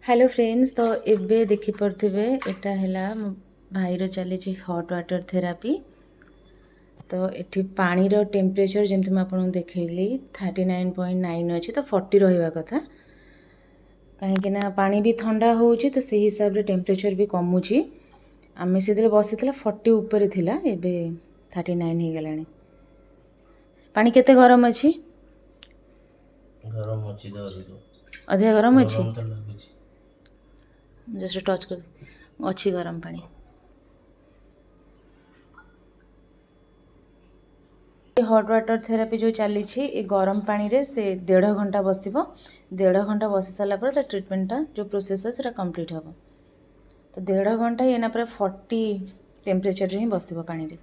Hello friends, तो एबे देखि पड़थिबे एटा हैला मो भाईर चली हॉट वाटर थेरापी। तो एठी पानी रो टेम्परेचर जेमति मैं आपन देखैली 39.9 अछि, तो 40 रहिबा कथा। कहीं ना पानी भी ठंडा होउची, तो से हिसाब रे टेम्परेचर भी कमुची। आमे सेदिले बसितला 40 ऊपर थिला, एबे 39 हे गलानी। पानी केते गरम अछि? गरम अछि तो अधिक अधिक गरम अछि? गरम तो लागुची। जस्ट टच कर अच्छी गरम पानी। हॉट वाटर थेरापी जो चली गरम पानी रे से 1.5 घंटा बसिबो। 1.5 घंटा बसी सारा पर ट्रिटमेंटा जो प्रोसेस है कंप्लीट हम। तो 1.5 घंटा ये पूरा 40 टेम्परेचर ही बसिबो पानी रे।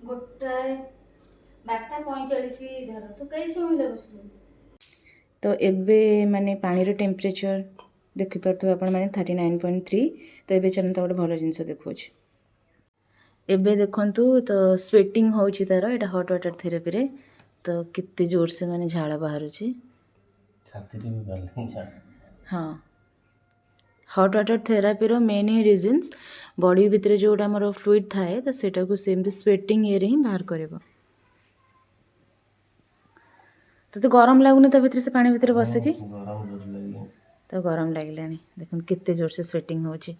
गोटाए 12:45 धर तू कई समय बसलु। तो एबे माने पानी रो टेम्परेचर देखि परथु आपण माने 39.3। तो एबे चलता गोटे भल जिनस देखुछि। एबे देखंतु तो स्वेटिंग होउची तारो एटा हॉट वाटर थेरापी रे। तो कितने जोर से माने झाड़ बाहरुची, छाती रे भी गल छा। हाँ, हॉट वाटर थेरापी रो मेन रिजन्स बॉडी भितर जोटा हमर फ्लूइड थाए, तो सेटा को सेमती स्वेटिंग ये रे ही बाहर करबो। तो गरम लागुनी तो भितर से पानी भितर बसिकी? गरम जोर लगी। तो गरम लागलानी, देखुन कितने जोर से स्वेटिंग होउची।